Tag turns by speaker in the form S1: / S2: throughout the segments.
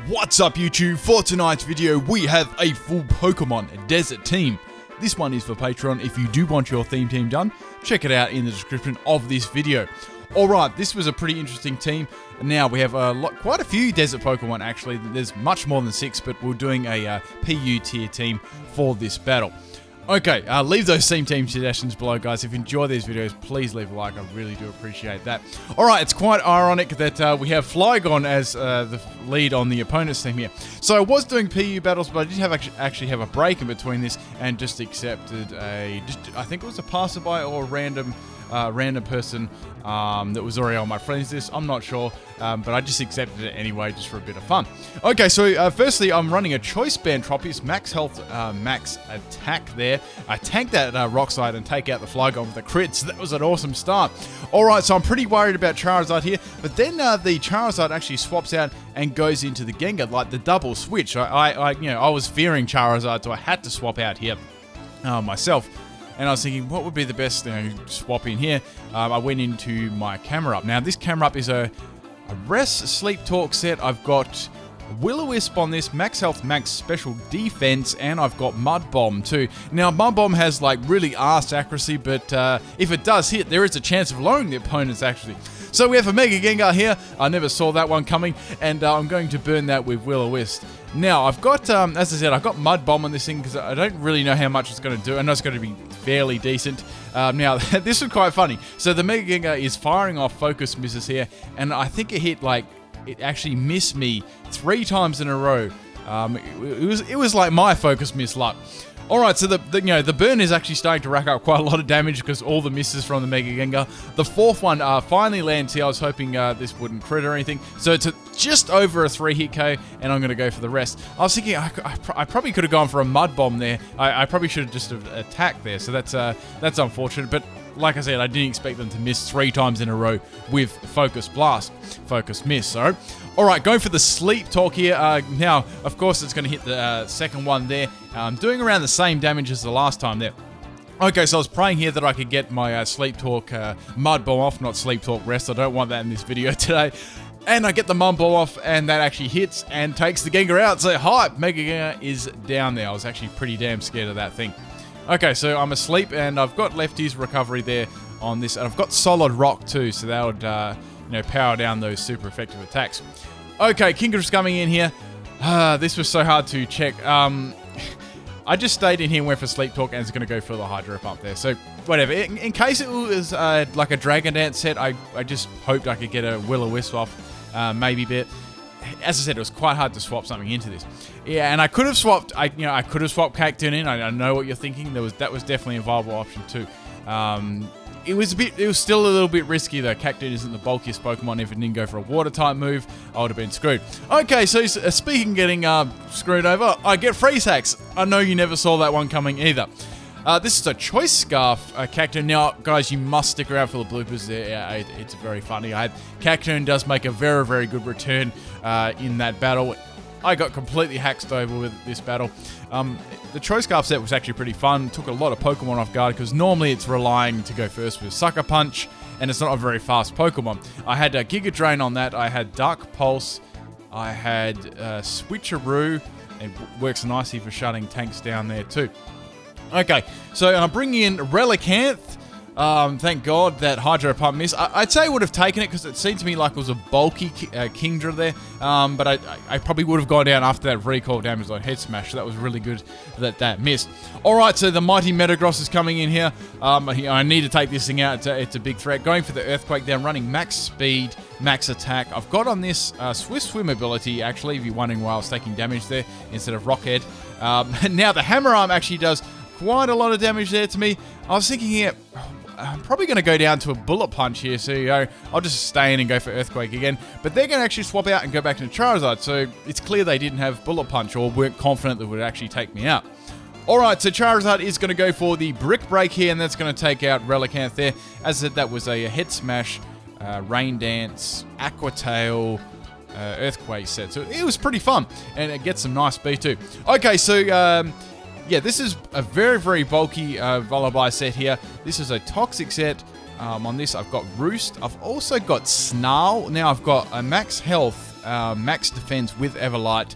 S1: What's up YouTube? For tonight's video we have a full Pokemon Desert team. This one is for Patreon. If you do want your theme team done, check it out in the description of this video. Alright, this was a pretty interesting team. Now we have quite a few desert Pokemon actually. There's much more than 6, but we're doing a PU tier team for this battle. Okay, leave those team suggestions below, guys. If you enjoy these videos, please leave a like. I really do appreciate that. Alright, it's quite ironic that we have Flygon as the lead on the opponent's team here. So I was doing PU battles, but I did actually have a break in between this and just accepted I think it was a passerby or a random person that was already on my friends list. I'm not sure, but I just accepted it anyway, just for a bit of fun. Okay, so firstly, I'm running a Choice Band Tropius, max health, max attack there. I tank that Rock Slide and take out the Flygon with the crits. That was an awesome start. Alright, so I'm pretty worried about Charizard here, but then the Charizard actually swaps out and goes into the Gengar, like the double switch. I was fearing Charizard, so I had to swap out here myself. And I was thinking, what would be the best swap in here? I went into my Camera Up. Now, this Camera Up is a Rest Sleep Talk set. I've got Will-O-Wisp on this, max health, max special defense, and I've got Mud Bomb too. Now, Mud Bomb has like really arse accuracy, but if it does hit, there is a chance of lowering the opponent's accuracy. So we have a Mega Gengar here. I never saw that one coming, and I'm going to burn that with Will-O-Wisp. Now, I've got, as I said, I've got Mud Bomb on this thing because I don't really know how much it's going to do. I know it's going to be fairly decent. Now, this is quite funny. So the Mega Gengar is firing off focus misses here, and I think it hit like, it actually missed me 3 times in a row. It was like my focus miss luck. Alright, so the burn is actually starting to rack up quite a lot of damage because all the misses from the Mega Gengar. The 4th one finally lands here. I was hoping this wouldn't crit or anything. So it's just over a 3-hit KO, and I'm going to go for the rest. I was thinking I probably could have gone for a Mud Bomb there. I probably should have just attacked there, so that's unfortunate. But like I said, I didn't expect them to miss 3 times in a row with Focus Blast. Focus Miss, so. Alright, going for the Sleep Talk here. Now, of course, it's going to hit the second one there. Doing around the same damage as the last time there. Okay, so I was praying here that I could get my Sleep Talk Mud Bomb off, not Sleep Talk Rest. I don't want that in this video today. And I get the Mud Bomb off, and that actually hits and takes the Gengar out. So, hype! Mega Gengar is down there. I was actually pretty damn scared of that thing. Okay, so I'm asleep, and I've got Lefty's Recovery there on this, and I've got Solid Rock too, so that would power down those super effective attacks. Okay, Kinker's coming in here. This was so hard to check. I just stayed in here and went for Sleep Talk, and it's going to go for the Hydro Pump there. So, whatever. In case it was like a Dragon Dance set, I just hoped I could get a Will-O-Wisp off, maybe a bit. As I said, it was quite hard to swap something into this. Yeah, and I could have swapped. I could have swapped Cacturne in. I know what you're thinking. That was definitely a viable option too. It was still a little bit risky though. Cacturne isn't the bulkiest Pokemon. If it didn't go for a water type move, I would have been screwed. Okay, so speaking of getting screwed over, I get Freeze Hacks. I know you never saw that one coming either. This is a Choice Scarf Cacturne. Now, guys, you must stick around for the bloopers there. Yeah, it's very funny. Cacturne does make a very, very good return in that battle. I got completely hacked over with this battle. The Choice Scarf set was actually pretty fun. Took a lot of Pokemon off guard because normally it's relying to go first with Sucker Punch, and it's not a very fast Pokemon. I had Giga Drain on that. I had Dark Pulse. I had Switcheroo. It works nicely for shutting tanks down there too. Okay, so I'm bringing in Relicanth. Thank God that Hydro Pump missed. I'd say I would have taken it because it seemed to me like it was a bulky Kingdra there. But I probably would have gone down after that recall damage on Head Smash. So that was really good that missed. Alright, so the Mighty Metagross is coming in here. I need to take this thing out. It's a big threat. Going for the Earthquake there. I'm running max speed, max attack. I've got on this Swift Swim ability, actually, if you're wondering why I was taking damage there instead of Rockhead. Now, the Hammer Arm actually does quite a lot of damage there to me. I was thinking here, I'm probably going to go down to a Bullet Punch here, so I'll just stay in and go for Earthquake again. But they're going to actually swap out and go back to Charizard, so it's clear they didn't have Bullet Punch or weren't confident that it would actually take me out. Alright, so Charizard is going to go for the Brick Break here, and that's going to take out Relicanth there. As I said, that was a Head Smash, Rain Dance, Aqua Tail, Earthquake set, so it was pretty fun, and it gets some nice speed too. Okay, so yeah, this is a very, very bulky Volibile set here. This is a Toxic set. On this, I've got Roost. I've also got Snarl. Now, I've got a max health max defense with Everlight,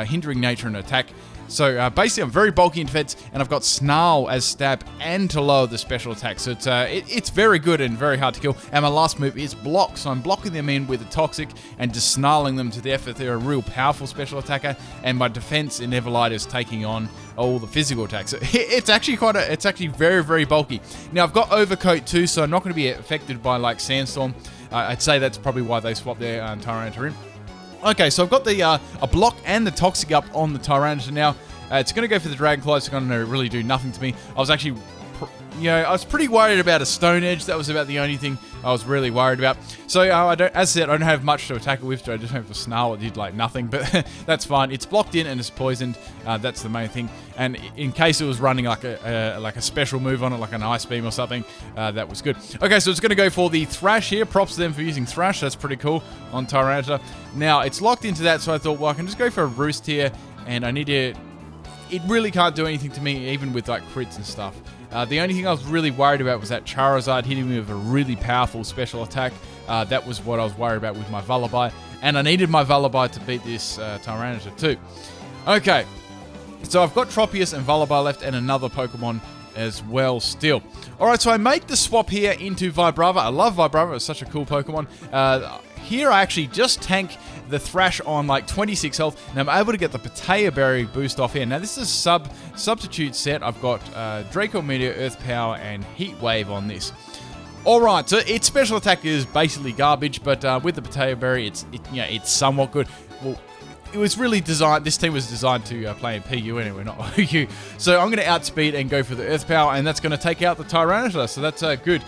S1: hindering nature and attack. So basically I'm very bulky in defense, and I've got Snarl as stab and to lower the special attack. So it's very good and very hard to kill. And my last move is block, so I'm blocking them in with a Toxic and just snarling them to death if they're a real powerful special attacker. And my defense in Everlight is taking on all the physical attacks. So it's actually very, very bulky. Now I've got Overcoat too, so I'm not going to be affected by like Sandstorm. I'd say that's probably why they swapped their Tyranitar in. Okay, so I've got the a block and the Toxic up on the Tyranitar now. It's going to go for the Dragon Claw. It's going to really do nothing to me. I was actually, I was pretty worried about a Stone Edge. That was about the only thing I was really worried about. So as I said, I don't have much to attack it with. So I just have to Snarl. It did like nothing, but that's fine. It's blocked in and it's poisoned. That's the main thing. And in case it was running like a special move on it, like an Ice Beam or something, that was good. Okay, so it's going to go for the Thrash here. Props to them for using Thrash. That's pretty cool on Tyranitar. Now it's locked into that, so I thought, well, I can just go for a Roost here, and I need to. It really can't do anything to me, even with like crits and stuff. The only thing I was really worried about was that Charizard hitting me with a really powerful special attack. That was what I was worried about with my Vullaby. And I needed my Vullaby to beat this Tyranitar too. Okay, so I've got Tropius and Vullaby left and another Pokemon as well still. Alright, so I make the swap here into Vibrava. I love Vibrava, it's such a cool Pokemon. Here I actually just tank the Thrash on like 26 health, and I'm able to get the Potato Berry boost off here. Now this is a substitute set. I've got Draco Meteor, Earth Power, and Heat Wave on this. Alright, so its special attack is basically garbage, but with the Potato Berry, it's somewhat good. Well, it was really designed, this team was designed to play in PU anyway, not OU. So I'm going to outspeed and go for the Earth Power, and that's going to take out the Tyranitar, so that's good.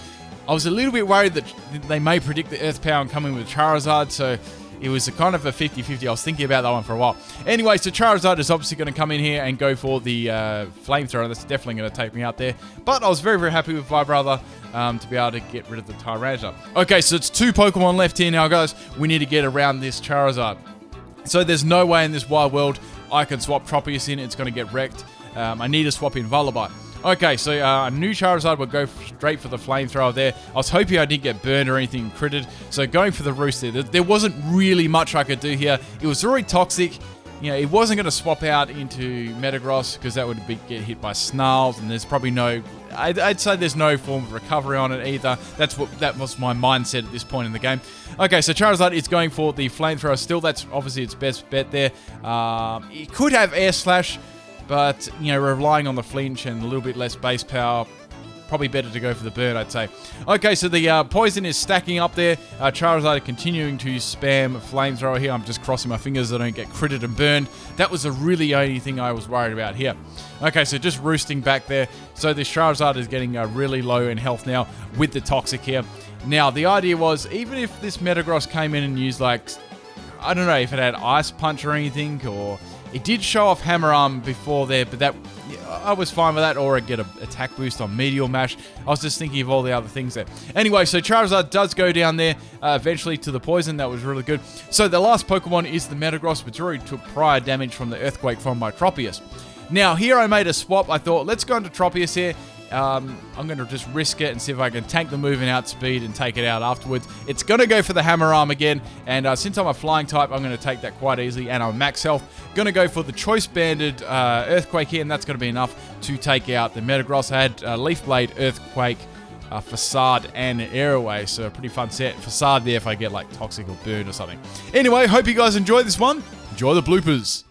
S1: I was a little bit worried that they may predict the Earth Power and come in with Charizard, so it was a kind of a 50-50. I was thinking about that one for a while. Anyway, so Charizard is obviously going to come in here and go for the Flamethrower. That's definitely going to take me out there. But I was very, very happy with Vibrava to be able to get rid of the Tyranitar. Okay, so it's 2 Pokemon left here now, guys. We need to get around this Charizard. So there's no way in this wild world I can swap Tropius in. It's going to get wrecked. I need to swap in Vullaby. Okay, so a new Charizard would go straight for the Flamethrower there. I was hoping I didn't get burned or anything critted. So going for the Roost there wasn't really much I could do here. It was very toxic. It wasn't going to swap out into Metagross because that would get hit by Snarls, and there's probably no... I'd say there's no form of recovery on it either. That was my mindset at this point in the game. Okay, so Charizard is going for the Flamethrower still. That's obviously its best bet there. It could have Air Slash, but, relying on the flinch and a little bit less base power, probably better to go for the burn, I'd say. Okay, so the poison is stacking up there. Charizard continuing to spam Flamethrower here. I'm just crossing my fingers that I don't get critted and burned. That was the really only thing I was worried about here. Okay, so just roosting back there. So this Charizard is getting really low in health now with the Toxic here. Now, the idea was, even if this Metagross came in and used, like, I don't know if it had Ice Punch or anything, or... It did show off Hammer Arm before there, but I was fine with that, or I'd get an attack boost on Meteor Mash. I was just thinking of all the other things there. Anyway, so Charizard does go down there, eventually to the poison. That was really good. So the last Pokemon is the Metagross, which already took prior damage from the Earthquake from my Tropius. Now, here I made a swap. I thought, let's go into Tropius here. I'm going to just risk it and see if I can tank the move and outspeed and take it out afterwards. It's going to go for the Hammer Arm again, and since I'm a flying type, I'm going to take that quite easily, and I'm max health. Going to go for the Choice Banded Earthquake here, and that's going to be enough to take out the Metagross. I had Leaf Blade, Earthquake, Facade, and Airway, so a pretty fun set. Facade there if I get like Toxic or Burn or something. Anyway, hope you guys enjoyed this one. Enjoy the bloopers.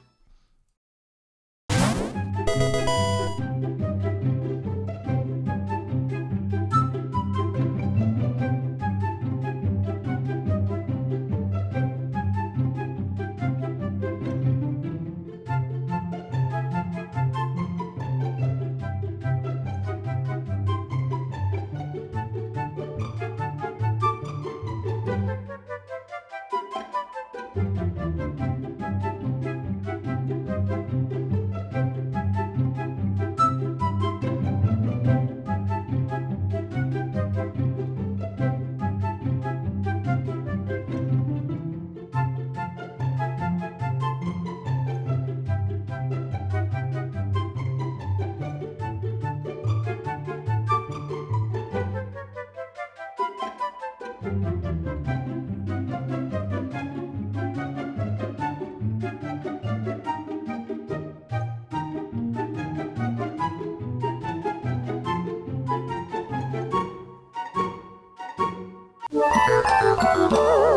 S2: Bye.